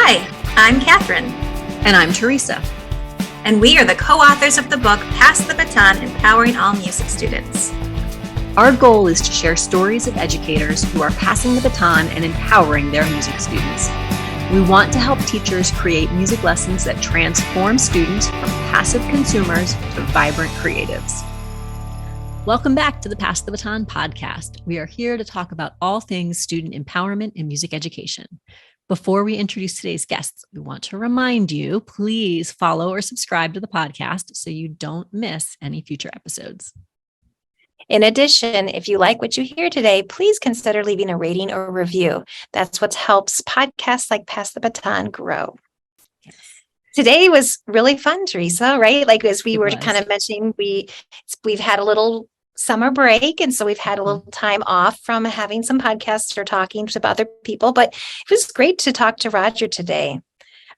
Hi, I'm Kathryn. And I'm Theresa. And we are the co-authors of the book, Pass the Baton, Empowering All Music Students. Our goal is to share stories of educators who are passing the baton and empowering their music students. We want to help teachers create music lessons that transform students from passive consumers to vibrant creatives. Welcome back to the Pass the Baton podcast. We are here to talk about all things student empowerment in music education. Before we introduce today's guests, we want to remind you, please follow or subscribe to the podcast so you don't miss any future episodes. In addition, if you like what you hear today, please consider leaving a rating or review. That's what helps podcasts like Pass the Baton grow. Yes. Today was really fun, Theresa, right? Like as we were was. kind of mentioning, we've had a little summer break, and so we've had a little time off from having some podcasts or talking to other people, but it was great to talk to Roger today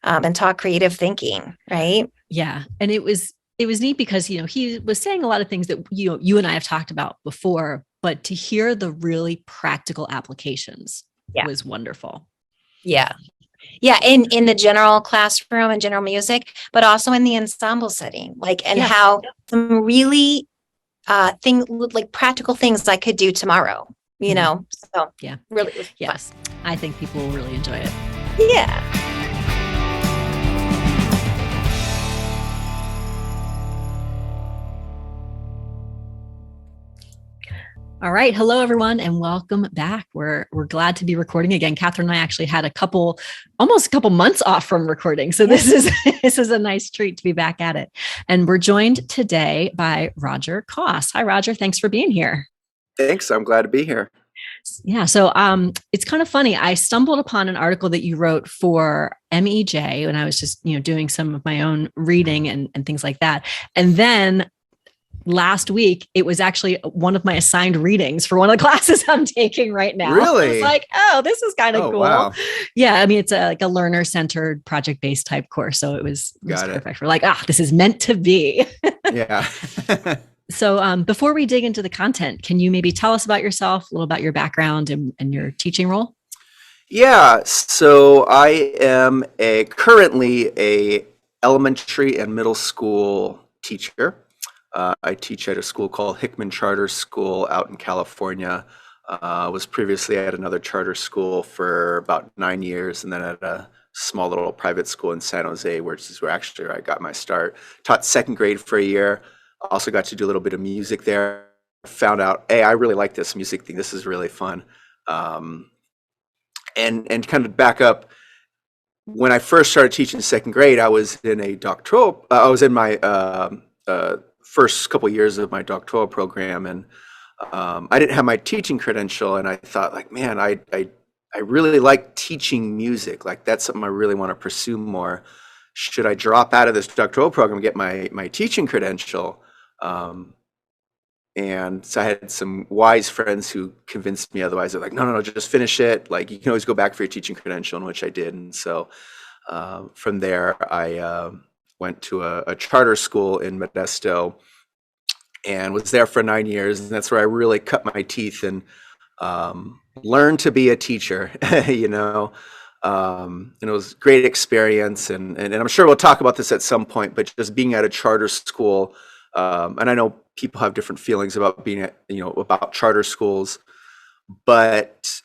and talk creative thinking, right? Yeah. And it was neat because, he was saying a lot of things that, you and I have talked about before, but to hear the really practical applications was wonderful. Yeah. Yeah. In the general classroom and general music, but also in the ensemble setting, how some really practical things I could do tomorrow, so yeah, really it was yes. Fun. I think people will really enjoy it. Yeah. All right. Hello, everyone, and welcome back. We're glad to be recording again. Kathryn and I actually had almost a couple months off from recording. So this is a nice treat to be back at it. And we're joined today by Roger Coss. Hi, Roger. Thanks for being here. Thanks. I'm glad to be here. Yeah. So it's kind of funny. I stumbled upon an article that you wrote for MEJ when I was just, doing some of my own reading and things like that. And then last week, it was actually one of my assigned readings for one of the classes I'm taking right now. Really? I was like, oh, this is kind of cool. Wow. Yeah. I mean, it's like a learner-centered project-based type course. So it was perfect. We're like, this is meant to be. Yeah. So before we dig into the content, can you maybe tell us about yourself, a little about your background and your teaching role? Yeah. So I am currently a elementary and middle school teacher. I teach at a school called Hickman Charter School out in California. Was previously at another charter school for about 9 years, and then at a small little private school in San Jose, which is where actually I got my start. Taught second grade for a year. Also got to do a little bit of music there. Found out, hey, I really like this music thing. This is really fun. And kind of back up, when I first started teaching second grade, I was in a doctoral. I was in my first couple years of my doctoral program, and I didn't have my teaching credential, and I thought, like, man, I really like teaching music. Like, that's something I really want to pursue more. Should I drop out of this doctoral program and get my teaching credential? And so I had some wise friends who convinced me otherwise. They're like, no, just finish it. Like, you can always go back for your teaching credential, and which I did. And so from there, I went to a charter school in Modesto and was there for 9 years. And that's where I really cut my teeth and learned to be a teacher, and it was a great experience. And I'm sure we'll talk about this at some point, but just being at a charter school, and I know people have different feelings about being at, about charter schools, but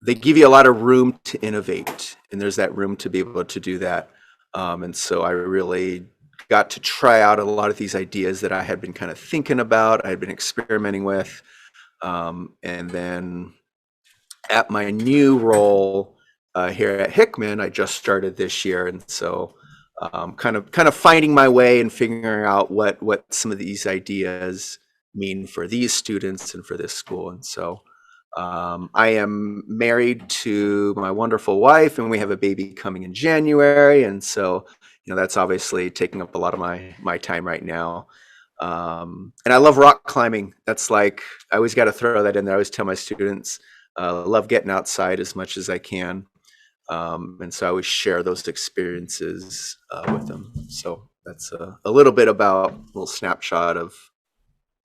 they give you a lot of room to innovate, and there's that room to be able to do that. And so I really got to try out a lot of these ideas that I had been kind of thinking about, I had been experimenting with. And then at my new role here at Hickman, I just started this year. And so kind of finding my way and figuring out what some of these ideas mean for these students and for this school. And so I am married to my wonderful wife, and we have a baby coming in January. And so, that's obviously taking up a lot of my time right now. And I love rock climbing. That's like, I always got to throw that in there. I always tell my students, love getting outside as much as I can. And so I always share those experiences with them. So that's a little bit about a little snapshot of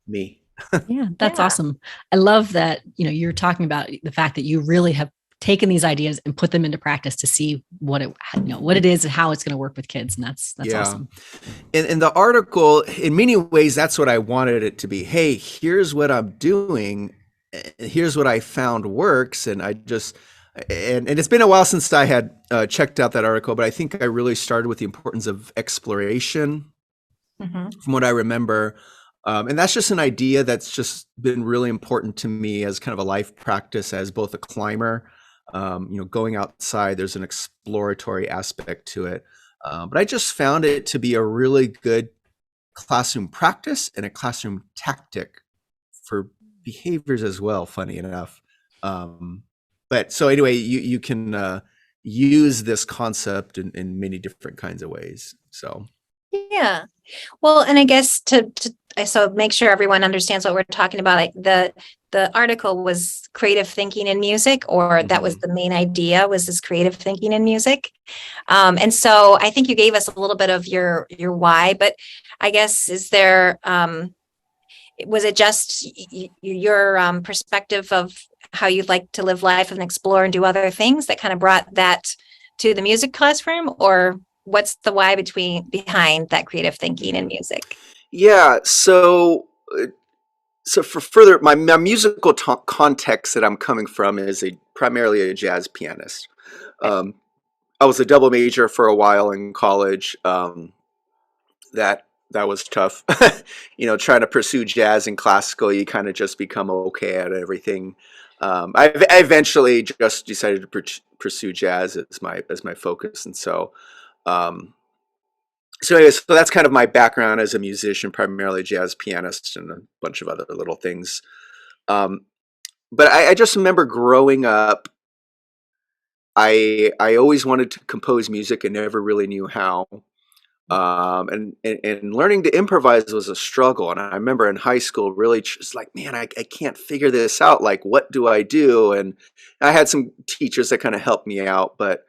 me. Yeah, that's awesome. I love that, you're talking about the fact that you really have taken these ideas and put them into practice to see what it is and how it's going to work with kids. And that's awesome. In the article, in many ways, that's what I wanted it to be. Hey, here's what I'm doing. Here's what I found works. And it's been a while since I had checked out that article, but I think I really started with the importance of exploration from what I remember. And that's just an idea that's just been really important to me as kind of a life practice as both a climber. Going outside, there's an exploratory aspect to it. But I just found it to be a really good classroom practice and a classroom tactic for behaviors as well, funny enough. But so anyway, you can use this concept in many different kinds of ways. So. Yeah. Well, and I guess so make sure everyone understands what we're talking about. Like the article was creative thinking in music, or that was the main idea, was this creative thinking in music. And so I think you gave us a little bit of your why, but I guess was it just your perspective of how you'd like to live life and explore and do other things that kind of brought that to the music classroom, or what's the why behind that creative thinking in music? Yeah. So for further, my musical context that I'm coming from is primarily a jazz pianist. I was a double major for a while in college. That was tough. Trying to pursue jazz and classical, you kind of just become okay at everything. I eventually just decided to pursue jazz as my focus, and so. So that's kind of my background as a musician, primarily jazz pianist and a bunch of other little things. But I just remember growing up, I always wanted to compose music and never really knew how. And learning to improvise was a struggle. And I remember in high school really just like, man, I can't figure this out. Like, what do I do? And I had some teachers that kind of helped me out, but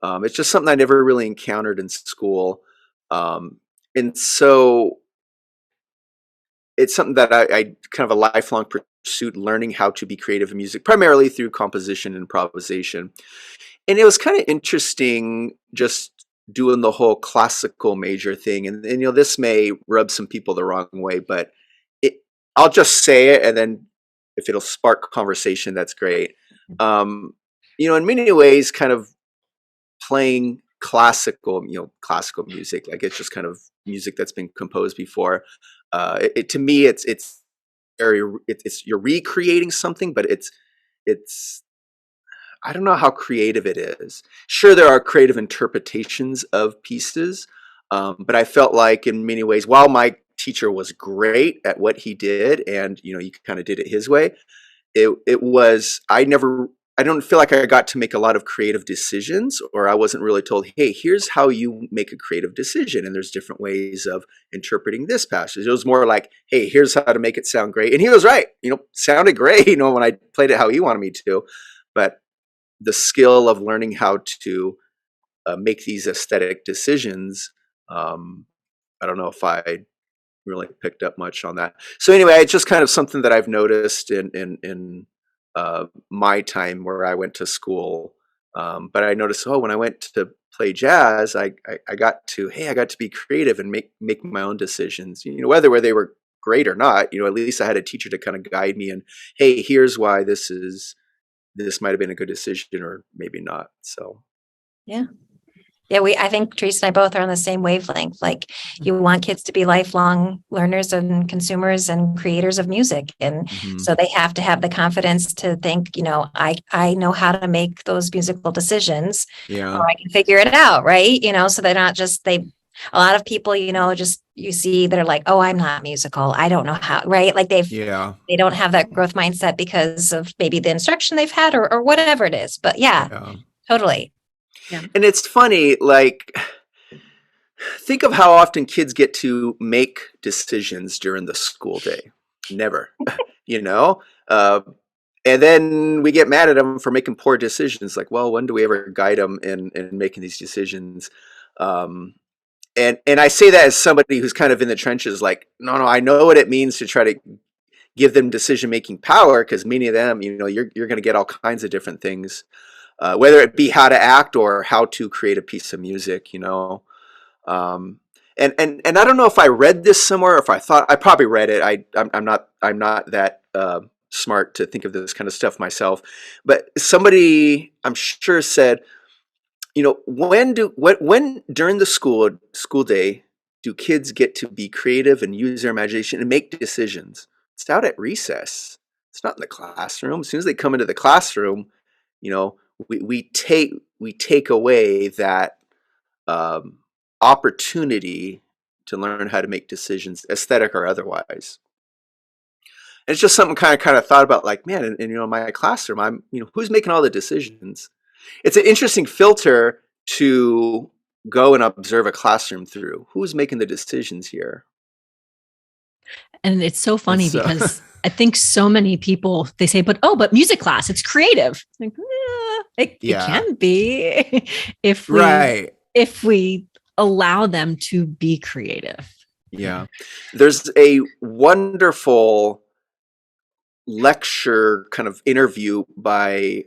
it's just something I never really encountered in school. And so it's something that I kind of a lifelong pursuit, learning how to be creative in music, primarily through composition and improvisation. And it was kind of interesting just doing the whole classical major thing. And this may rub some people the wrong way, but I'll just say it. And then if it'll spark conversation, that's great. In many ways, kind of playing classical music, like it's just kind of music that's been composed before. To me, it's you're recreating something, but it's I don't know how creative it is. Sure, there are creative interpretations of pieces, but I felt like in many ways, while my teacher was great at what he did, and he kind of did it his way, it was I don't feel like I got to make a lot of creative decisions, or I wasn't really told, hey, here's how you make a creative decision. And there's different ways of interpreting this passage. It was more like, hey, here's how to make it sound great. And he was right, sounded great, when I played it how he wanted me to. But the skill of learning how to make these aesthetic decisions, I don't know if I really picked up much on that. So anyway, it's just kind of something that I've noticed in my time where I went to school. But I noticed, when I went to play jazz, I got to be creative and make my own decisions, whether they were great or not, at least I had a teacher to kind of guide me and, hey, here's why this might've been a good decision or maybe not. So. Yeah. Yeah, I think Theresa and I both are on the same wavelength. Like, you want kids to be lifelong learners and consumers and creators of music. And so they have to have the confidence to think, I know how to make those musical decisions, or I can figure it out. Right. So they're not just, a lot of people, you see, they're like, oh, I'm not musical. I don't know how, right. Like they don't have that growth mindset because of maybe the instruction they've had or whatever it is. But totally. Yeah. And it's funny, like, think of how often kids get to make decisions during the school day. Never, and then we get mad at them for making poor decisions. Like, well, when do we ever guide them in making these decisions? And I say that as somebody who's kind of in the trenches, like, no, I know what it means to try to give them decision-making power, because many of them, you're going to get all kinds of different things. whether it be how to act or how to create a piece of music, you know. Um, and I don't know if I read this somewhere, or if I thought I probably read it. I'm not that smart to think of this kind of stuff myself, but somebody I'm sure said, you know, when during the school day do kids get to be creative and use their imagination and make decisions? It's out at recess. It's not in the classroom. As soon as they come into the classroom, you know, we take away that um, opportunity to learn how to make decisions, aesthetic or otherwise. And it's just something kind of thought about, like, man, in you know, my classroom, I'm, you know, who's making all the decisions? It's an interesting filter to go and observe a classroom through. Who's making the decisions here? And it's so funny It's because I think so many people, they say, but music class, it's creative. Like, it yeah, can be if right. we allow them to be creative. Yeah. There's a wonderful lecture kind of interview by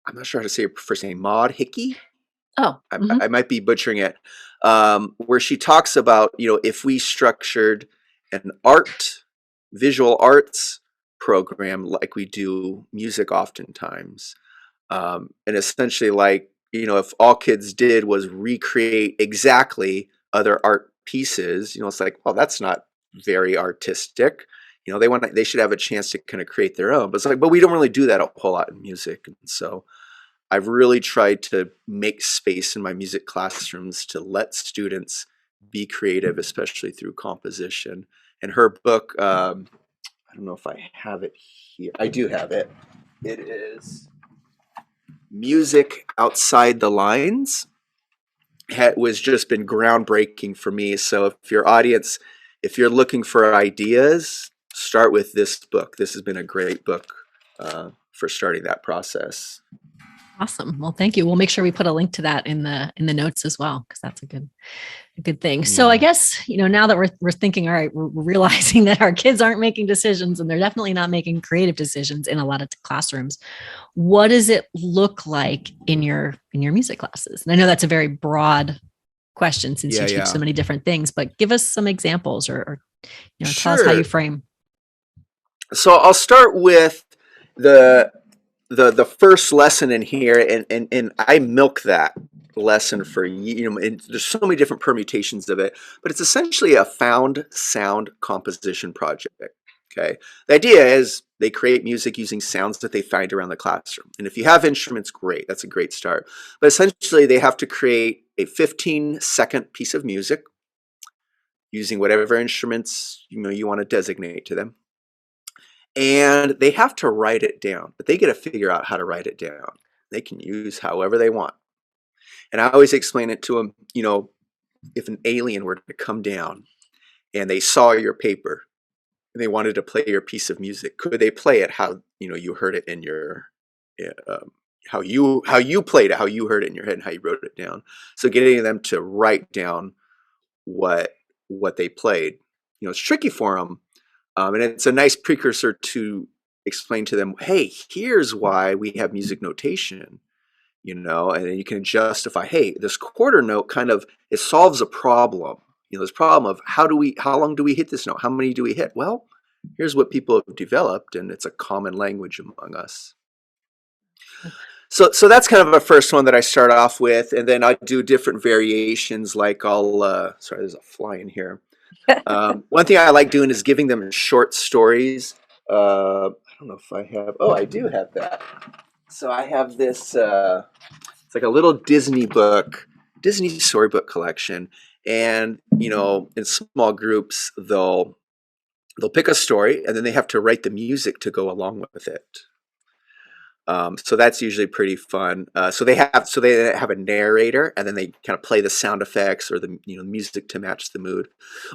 I'm not sure how to say her first name, Maud Hickey. Oh, I might be butchering it, where she talks about, you know, if we structured an visual arts program like we do music oftentimes, and essentially, like, you know, if all kids did was recreate exactly other art pieces, you know, it's like, well, that's not very artistic. You know, they should have a chance to kind of create their own. But it's like, but we don't really do that a whole lot in music, and so I've really tried to make space in my music classrooms to let students be creative, especially through composition. And her book, I don't know if I have it here. I do have it. It is Music Outside the Lines. Was just been groundbreaking for me. So if your audience, if you're looking for ideas, start with this book. This has been a great book for starting that process. Awesome. Well, thank you. We'll make sure we put a link to that in the notes as well, because that's a good thing. So I guess, you know, now that we're thinking, all right, we're realizing that our kids aren't making decisions, and they're definitely not making creative decisions in a lot of classrooms. What does it look like in your music classes? And I know that's a very broad question, since you teach so many different things, but give us some examples, or you know, tell us how you frame. So I'll start with the first lesson in here, and I milk that lesson for, you know, and there's so many different permutations of it, but it's essentially a found sound composition project. Okay, the idea is they create music using sounds that they find around the classroom, and if you have instruments, great, that's a great start. But essentially, they have to create a 15-second piece of music using whatever instruments, you know, you want to designate to them. And they have to write it down, but they get to figure out how to write it down. They can use however they want. And I always explain it to them, you know, if an alien were to come down and they saw your paper and they wanted to play your piece of music, could they play it how, you know, you heard it in your, how you played it, how you heard it in your head, and how you wrote it down. So getting them to write down what they played, you know, it's tricky for them. And it's a nice precursor to explain to them, hey, here's why we have music notation, you know, and then you can justify, hey, this quarter note it solves a problem. You know, this problem of how long do we hit this note? How many do we hit? Well, here's what people have developed, and it's a common language among us. So that's kind of a first one that I start off with, and then I do different variations, like sorry, there's a fly in here. One thing I like doing is giving them short stories. I don't know if I have. Oh, I do have that. So I have this. It's like a little Disney storybook collection, and you know, in small groups, they'll pick a story, and then they have to write the music to go along with it. So that's usually pretty fun. So they have a narrator, and then they kind of play the sound effects or the, you know, music to match the mood,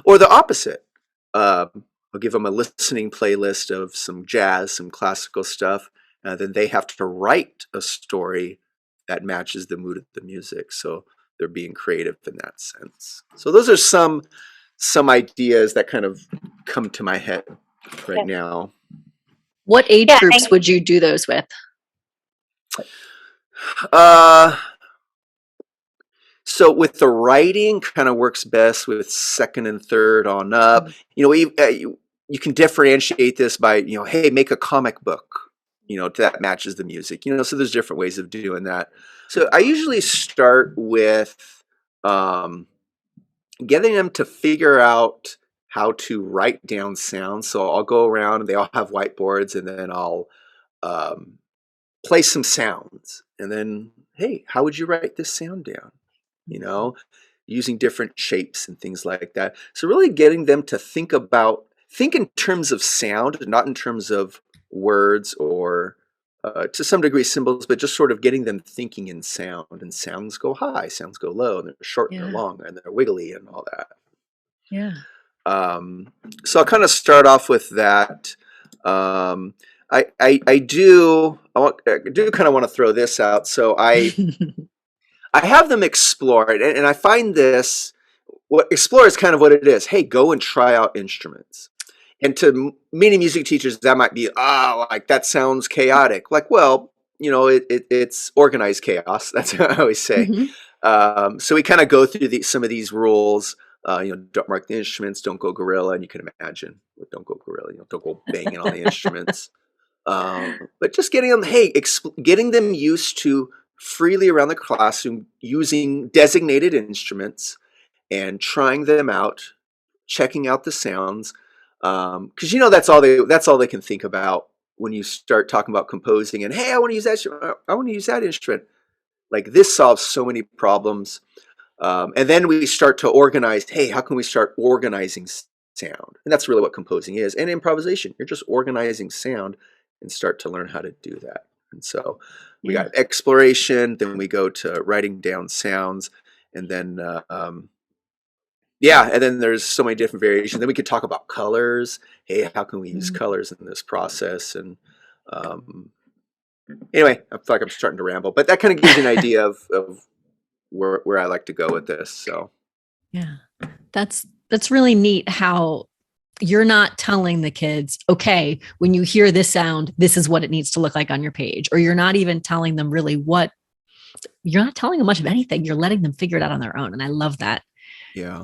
or the opposite. I'll give them a listening playlist of some jazz, some classical stuff, and then they have to write a story that matches the mood of the music. So they're being creative in that sense. So those are some ideas that kind of come to my head right now. What age groups would you do those with? Uh, so with the writing, kind of works best with second and third on up. You can differentiate this by, hey, make a comic book, that matches the music, so there's different ways of doing that. So I usually start with um, getting them to figure out how to write down sounds. So I'll go around and they all have whiteboards, and then I'll um, play some sounds. And then, hey, how would you write this sound down? You know, using different shapes and things like that. So really getting them to think in terms of sound, not in terms of words or to some degree symbols, but just sort of getting them thinking in sound. And sounds go high, sounds go low, and they're short and they're long and they're wiggly and all that. Yeah. So I'll kind of start off with that. I do kind of want to throw this out. So I have them explore it, and I find this. What explore is kind of what it is. Hey, go and try out instruments. And to many music teachers, that might be, like that sounds chaotic. Like, well, it's organized chaos. That's what I always say. Mm-hmm. So we kind of go through some of these rules. Don't mark the instruments, don't go gorilla, and you can imagine, don't go gorilla, don't go banging on the instruments. But just getting them, getting them used to freely around the classroom using designated instruments and trying them out, checking out the sounds, because that's all they can think about when you start talking about composing. And hey, I want to use that instrument. I want to use that instrument. Like this solves so many problems. And then we start to organize. Hey, how can we start organizing sound? And that's really what composing is, and improvisation. You're just organizing sound and start to learn how to do that. And so we got exploration, then we go to writing down sounds, and then and then there's so many different variations. Then we could talk about colors. Hey, how can we use colors in this process? And anyway, I feel like I'm starting to ramble, but that kind of gives you an idea of where I like to go with this. So yeah, that's really neat how you're not telling the kids, okay, when you hear this sound, this is what it needs to look like on your page. Or you're not even telling them really you're not telling them much of anything. You're letting them figure it out on their own. And I love that. Yeah.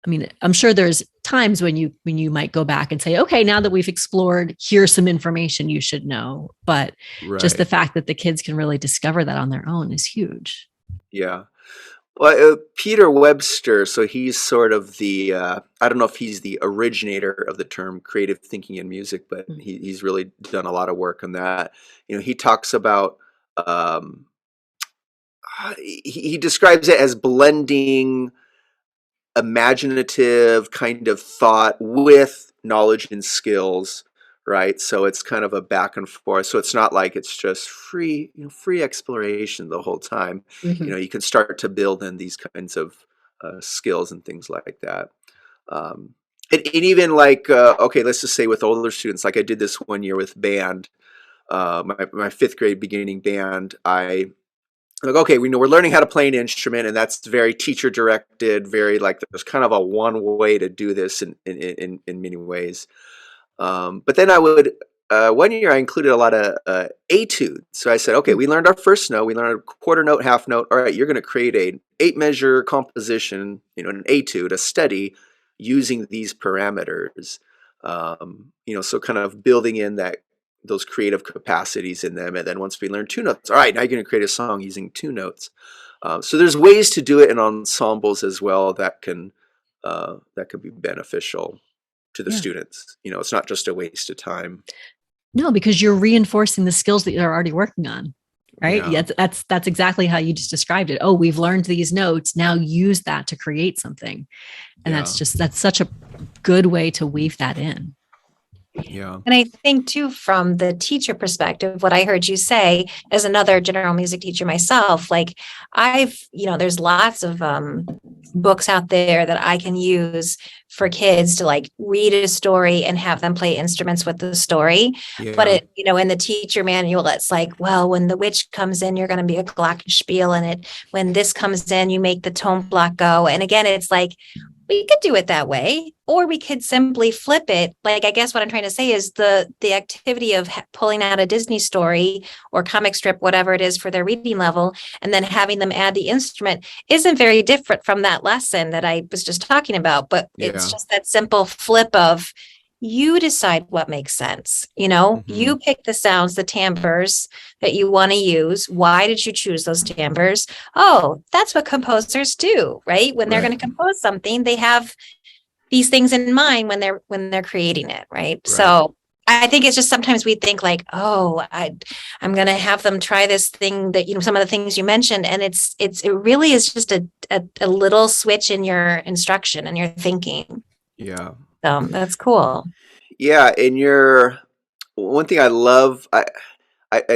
I mean, I'm sure there's times when you might go back and say, okay, now that we've explored, here's some information you should know. But just the fact that the kids can really discover that on their own is huge. Yeah. Well, Peter Webster, so he's sort of the, I don't know if he's the originator of the term creative thinking in music, but he's really done a lot of work on that. He talks about, he describes it as blending imaginative kind of thought with knowledge and skills, right? So it's kind of a back and forth. So it's not like it's just free exploration the whole time. You can start to build in these kinds of skills and things like that. And even like, okay, let's just say with older students, like I did this one year with band, my fifth grade beginning band, okay, we know we're learning how to play an instrument, and that's very teacher directed, very like there's kind of a one way to do this in many ways. But then I would, one year I included a lot of etudes. So I said, okay, we learned our first note, we learned a quarter note, half note. All right, you're going to create a 8-measure composition, an etude, a study using these parameters. So kind of building in those creative capacities in them. And then once we learn 2 notes, all right, now you're going to create a song using 2 notes. So there's ways to do it in ensembles as well that can be beneficial to the students. It's not just a waste of time. No, because you're reinforcing the skills that you're already working on, right? Yeah, that's exactly how you just described it. Oh, we've learned these notes. Now use that to create something. And that's such a good way to weave that in. Yeah. And I think too, from the teacher perspective, what I heard you say as another general music teacher myself, like there's lots of books out there that I can use for kids to like read a story and have them play instruments with the story. Yeah. But in the teacher manual, it's like, well, when the witch comes in, you're going to be a glockenspiel, and when this comes in, you make the tone block go. And again, it's like, we could do it that way, or we could simply flip it. Like, I guess what I'm trying to say is the activity of pulling out a Disney story or comic strip, whatever it is for their reading level, and then having them add the instrument isn't very different from that lesson that I was just talking about. But it's just that simple flip of, you decide what makes sense. You pick the sounds, the timbres that you want to use. Why did you choose those timbres? Oh, that's what composers do, right? When they're going to compose something, they have these things in mind when they're creating it, right? So I think it's just sometimes we think like, oh, I'm going to have them try this thing that, some of the things you mentioned. And it really is just a little switch in your instruction and your thinking. Yeah. That's cool. Yeah. And one thing I love, I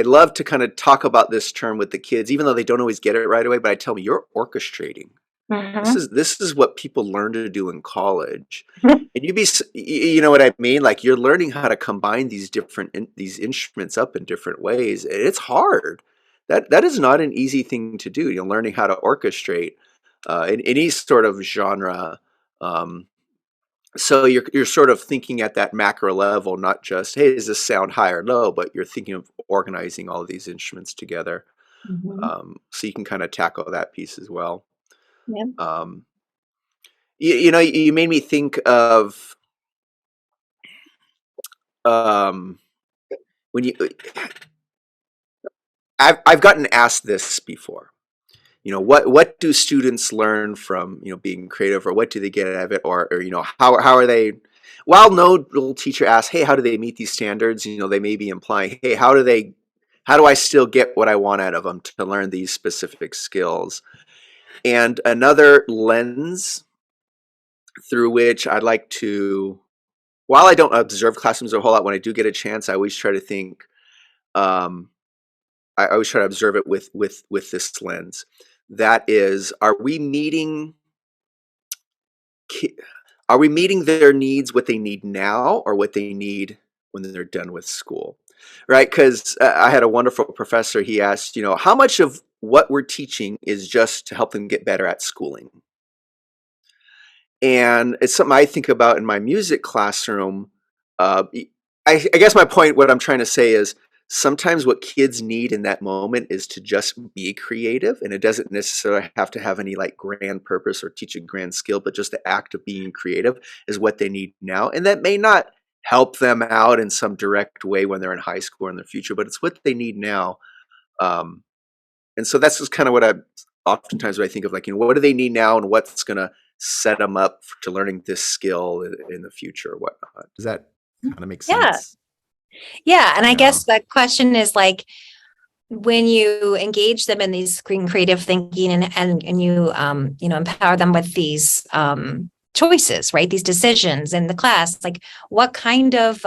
love to kind of talk about this term with the kids, even though they don't always get it right away, but I tell them, you're orchestrating. This is what people learn to do in college. And you know what I mean? Like, you're learning how to combine these instruments up in different ways. And it's hard. That is not an easy thing to do. You're learning how to orchestrate in any sort of genre. So you're sort of thinking at that macro level, not just, hey, does this sound high or low, but you're thinking of organizing all of these instruments together. So you can kind of tackle that piece as well. Yeah. You made me think of when I've gotten asked this before. What do students learn from being creative, or what do they get out of it, or how are they? While no little teacher asks, hey, how do they meet these standards? They may be implying, hey, how do I still get what I want out of them to learn these specific skills? And another lens through which I'd like to, while I don't observe classrooms a whole lot, when I do get a chance, I always try to think, I always try to observe it with this lens. That is, are we meeting their needs, what they need now, or what they need when they're done with school? Right? Because I had a wonderful professor. He asked, how much of what we're teaching is just to help them get better at schooling? And it's something I think about in my music classroom. I guess my point, what I'm trying to say is, sometimes what kids need in that moment is to just be creative, and it doesn't necessarily have to have any like grand purpose or teach a grand skill, but just the act of being creative is what they need now. And that may not help them out in some direct way when they're in high school or in the future, but it's what they need now. And so that's just kind of what oftentimes I think of, like, what do they need now, and what's going to set them up to learning this skill in the future or whatnot. Does that kind of make sense? Yeah. And I guess the question is, like, when you engage them in these creative thinking and you, empower them with these choices, right? These decisions in the class, like, what kind of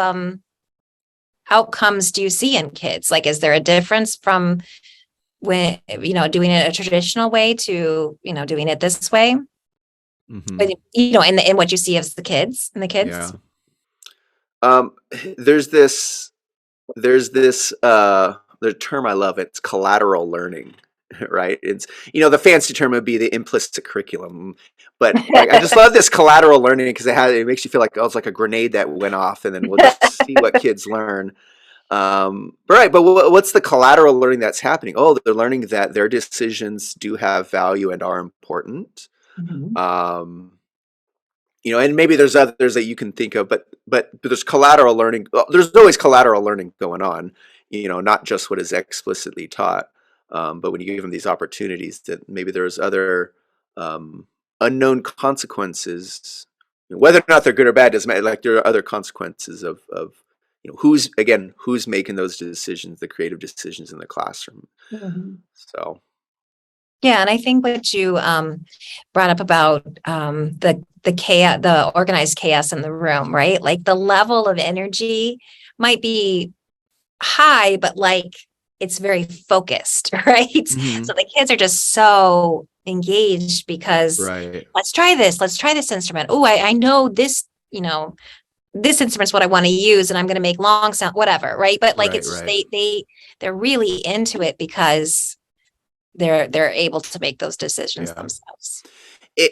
outcomes do you see in kids? Like, is there a difference from when, doing it a traditional way to, doing it this way? But, in what you see as the kids and the kids? Yeah. There's this the term I love. It's collateral learning, right? It's, the fancy term would be the implicit curriculum, but I just love this collateral learning because it makes you feel like, it's like a grenade that went off, and then we'll just see what kids learn. Right. But what's the collateral learning that's happening? Oh, they're learning that their decisions do have value and are important. And maybe there's others that you can think of, but there's collateral learning. Well, there's always collateral learning going on, not just what is explicitly taught. But when you give them these opportunities, that maybe there's other unknown consequences, whether or not they're good or bad doesn't matter. Like, there are other consequences of who's making those decisions, the creative decisions in the classroom. So. Yeah, and I think what you brought up about the chaos, the organized chaos in the room, right? Like, the level of energy might be high, but like, it's very focused, right? So the kids are just so engaged because let's try this instrument. Oh, I know this, this instrument's what I want to use, and I'm going to make long sound, whatever, right? But like, it's just, they're really into it because they're able to make those decisions themselves.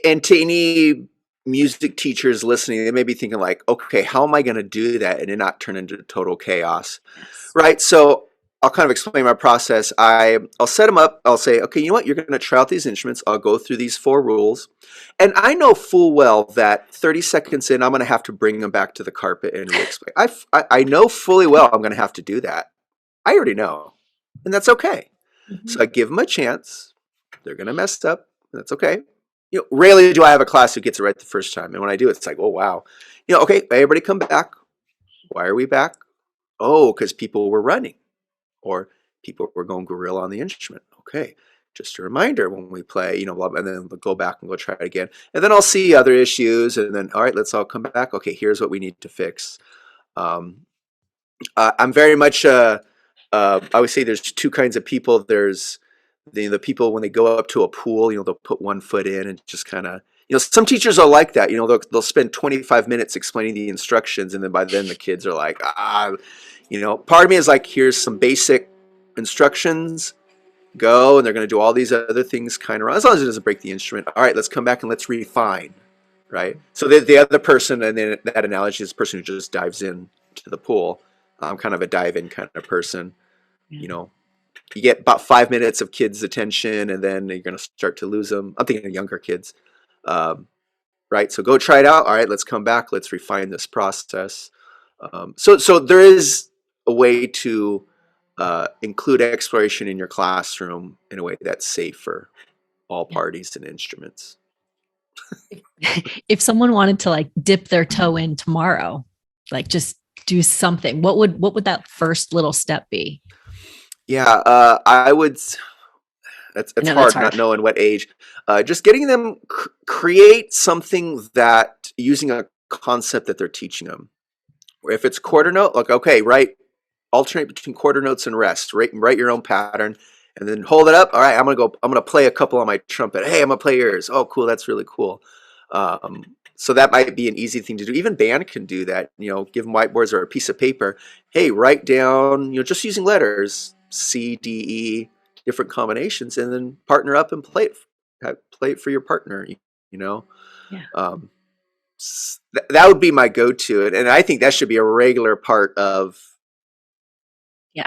And to any music teachers listening, they may be thinking like, okay, how am I going to do that and it not turn into total chaos? Yes. Right. So I'll kind of explain my process. I'll set them up. I'll say, okay, you know what? You're going to try out these instruments. I'll go through these 4 rules. And I know full well that 30 seconds in, I'm going to have to bring them back to the carpet and re-explain. I know fully well I'm going to have to do that. I already know. And that's okay. So I give them a chance. They're going to mess up. That's okay. Rarely do I have a class who gets it right the first time. And when I do, it's like, oh, wow. Okay, everybody come back. Why are we back? Oh, because people were running. Or people were going gorilla on the instrument. Okay, just a reminder when we play, blah, blah, and then we'll go back and go try it again. And then I'll see other issues, and then, all right, let's all come back. Okay, here's what we need to fix. I'm very much, I would say there's 2 kinds of people. There's the people when they go up to a pool, they'll put 1 foot in and just kind of, some teachers are like that. They'll spend 25 minutes explaining the instructions, and then by then the kids are like, part of me is like, here's some basic instructions, go, and they're going to do all these other things kind of, as long as it doesn't break the instrument. All right, let's come back and let's refine, right? So the other person, and then that analogy is the person who just dives in to the pool. I'm kind of a dive-in kind of person. You get about 5 minutes of kids' attention, and then you're going to start to lose them. I'm thinking of younger kids, right? So go try it out. All right, let's come back. Let's refine this process. So there is a way to include exploration in your classroom in a way that's safe for all parties and instruments. If someone wanted to like dip their toe in tomorrow, like just do something, what would that first little step be? Yeah, I would. That's hard, not knowing what age. Just getting them create something that using a concept that they're teaching them. If it's quarter note, like okay, alternate between quarter notes and rest. Write your own pattern, and then hold it up. All right, I'm gonna play a couple on my trumpet. Hey, I'm gonna play yours. Oh, cool, that's really cool. So that might be an easy thing to do. Even band can do that. Give them whiteboards or a piece of paper. Hey, write down. Just using letters C, D, E, different combinations, and then partner up and play it for your partner. Yeah. That would be my go-to, and I think that should be a regular part of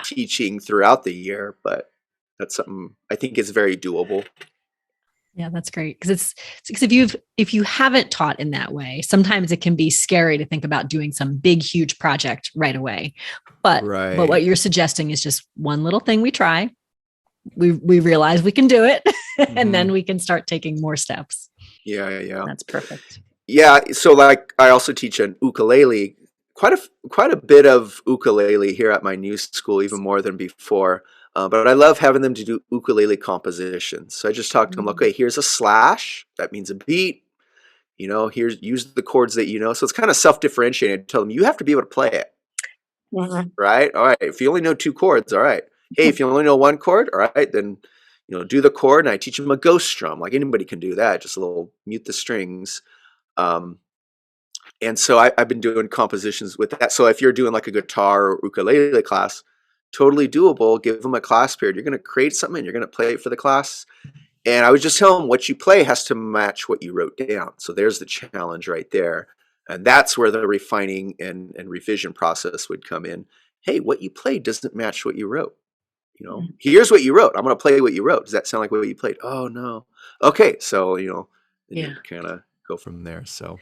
teaching throughout the year. But that's something I think is very doable. Yeah, that's great because if you haven't taught in that way, sometimes it can be scary to think about doing some big, huge project right away. But what you're suggesting is just one little thing we try. We realize we can do it, and then we can start taking more steps. Yeah. That's perfect. Yeah. So like I also teach an ukulele, quite a bit of ukulele here at my new school, even more than before. But I love having them to do ukulele compositions. So I just talk to them, okay, here's a slash. That means a beat. Here's use the chords that you know. So it's kind of self-differentiated. Tell them you have to be able to play it. Right? All right. If you only know 2 chords, all right. Hey, if you only know 1 chord, all right, then do the chord. And I teach them a ghost strum. Like anybody can do that. Just a little mute the strings. And so I've been doing compositions with that. So if you're doing like a guitar or ukulele class, totally doable. Give them a class period. You're going to create something and you're going to play it for the class. And I would just tell them what you play has to match what you wrote down. So there's the challenge right there. And that's where the refining and revision process would come in. Hey, what you played doesn't match what you wrote. Here's what you wrote. I'm going to play what you wrote. Does that sound like what you played? Oh, no. Okay. So, you kind of go from there. So.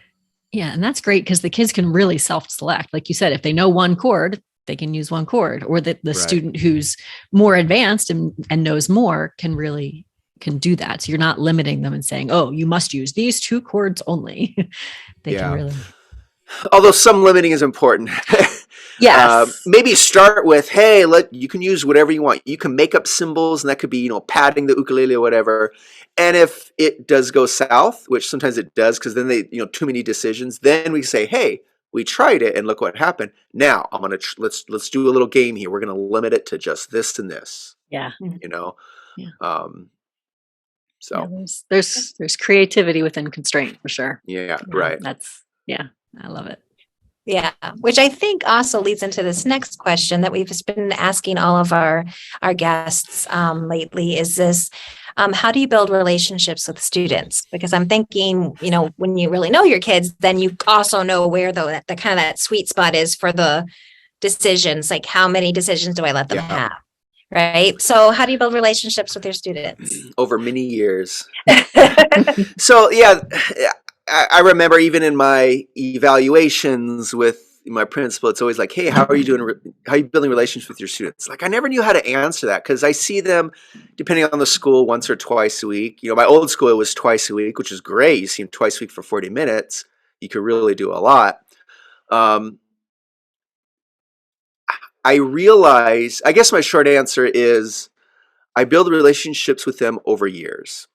Yeah. And that's great because the kids can really self-select. Like you said, if they know 1 chord, they can use 1 chord, or the student who's more advanced and knows more can do that. So you're not limiting them and saying, oh, you must use these 2 chords only. They can really. Although some limiting is important. Yes. Maybe start with, hey, you can use whatever you want. You can make up symbols, and that could be, padding the ukulele or whatever. And if it does go south, which sometimes it does, because then they, too many decisions, then we say, hey, we tried it and look what happened. Now I'm going to, let's do a little game here. We're going to limit it to just this and this. Yeah. So there's creativity within constraint for sure. Yeah. Right. I love it. Yeah, which I think also leads into this next question that we've been asking all of our guests lately is this, How do you build relationships with students? Because I'm thinking, when you really know your kids, then you also know where the kind of that sweet spot is for the decisions, like how many decisions do I let them have? Right. So how do you build relationships with your students? Over many years. So I remember even in my evaluations with my principal, it's always like, hey, how are you doing? How are you building relationships with your students? Like, I never knew how to answer that because I see them, depending on the school, once or twice a week. My old school, it was twice a week, which is great. You see them twice a week for 40 minutes. You could really do a lot. I realize, I guess my short answer is I build relationships with them over years,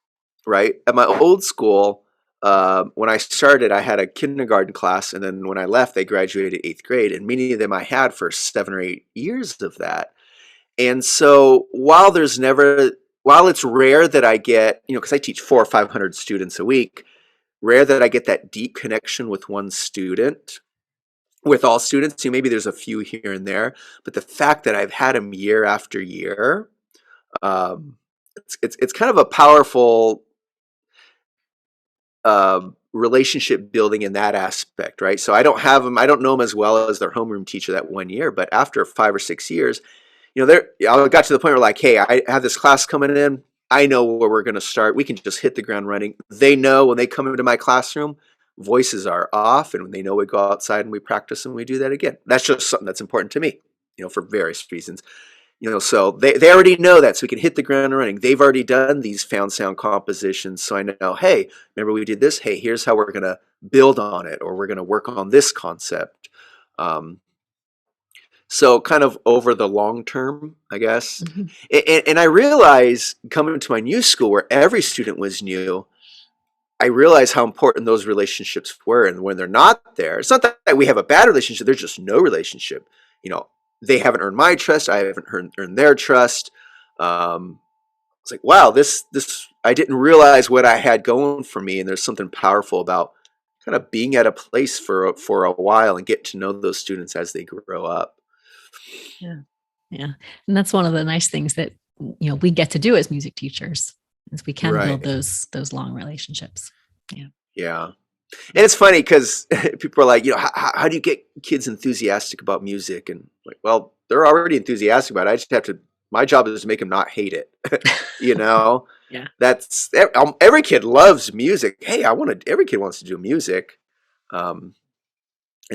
right? At my old school, when I started, I had a kindergarten class, and then when I left, they graduated 8th grade, and many of them I had for 7 or 8 years of that. And so while it's rare that I get, because I teach 400 or 500 students a week, rare that I get that deep connection with one student. With all students, maybe there's a few here and there, but the fact that I've had them year after year, it's kind of a powerful relationship building in that aspect, right? So I don't know them as well as their homeroom teacher that 1 year, but after 5 or 6 years, I got to the point where like, hey, I have this class coming in. I know where we're going to start. We can just hit the ground running. They know when they come into my classroom, voices are off, and when they know we go outside and we practice and we do that again. That's just something that's important to me, for various reasons. So they already know that, so we can hit the ground running. They've already done these found sound compositions, so I know, hey, remember we did this? Hey, here's how we're going to build on it, or we're going to work on this concept. So kind of over the long term, I guess. Mm-hmm. And I realize coming to my new school where every student was new, I realize how important those relationships were. And when they're not there, it's not that we have a bad relationship, there's just no relationship. They haven't earned my trust. I haven't earned their trust. It's like, wow, this I didn't realize what I had going for me. And there's something powerful about kind of being at a place for a while and get to know those students as they grow up. Yeah. And that's one of the nice things that, we get to do as music teachers, is we can build those long relationships. Yeah. And it's funny because people are like, how do you get kids enthusiastic about music? And like, well, they're already enthusiastic about it. I just have to, my job is to make them not hate it. Yeah. That's every kid loves music. Hey, every kid wants to do music. And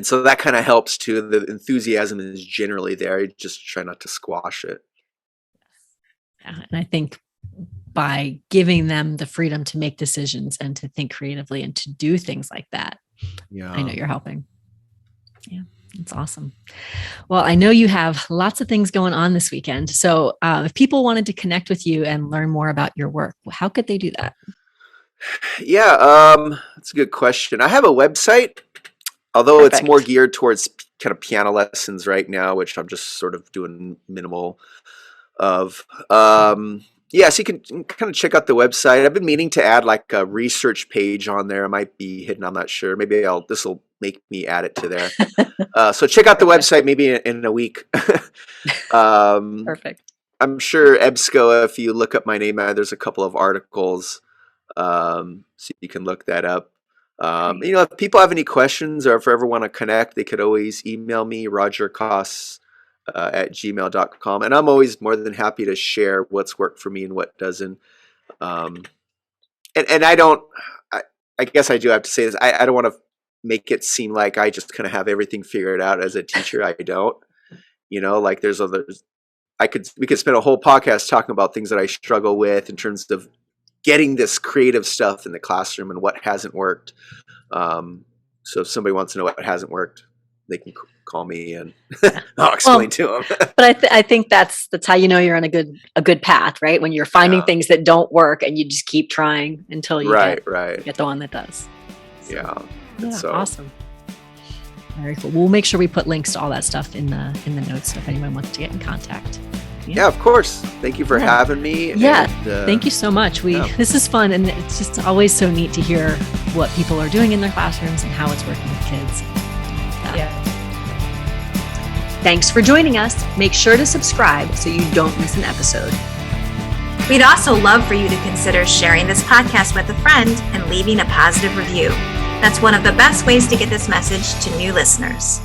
so that kind of helps too. The enthusiasm is generally there. You just try not to squash it. Yeah. And I think by giving them the freedom to make decisions and to think creatively and to do things like that, I know you're helping. Yeah, it's awesome. Well, I know you have lots of things going on this weekend. So if people wanted to connect with you and learn more about your work, how could they do that? Yeah, that's a good question. I have a website, although Perfect. It's more geared towards kind of piano lessons right now, which I'm just sort of doing minimal of. Yeah, so you can kind of check out the website. I've been meaning to add like a research page on there. It might be hidden, I'm not sure. Maybe this will make me add it to there. So check out the website maybe in a week. Perfect. I'm sure EBSCO, if you look up my name, there's a couple of articles. So you can look that up. If people have any questions or if ever want to connect, they could always email me, Roger Coss at gmail.com. And I'm always more than happy to share what's worked for me and what doesn't. And I guess I do have to say this. I don't want to make it seem like I just kind of have everything figured out as a teacher. I don't, like there's others. We could spend a whole podcast talking about things that I struggle with in terms of getting this creative stuff in the classroom and what hasn't worked. So if somebody wants to know what hasn't worked, they can call me and I'll explain to them. But I think that's how you're on a good path, right? When you're finding things that don't work and you just keep trying until you get the one that does. So, So awesome. Very cool. We'll make sure we put links to all that stuff in the notes so if anyone wants to get in contact. Yeah, of course. Thank you for having me. Yeah, thank you so much. This is fun, and it's just always so neat to hear what people are doing in their classrooms and how it's working with kids. Thanks for joining us. Make sure to subscribe so you don't miss an episode. We'd also love for you to consider sharing this podcast with a friend and leaving a positive review. That's one of the best ways to get this message to new listeners.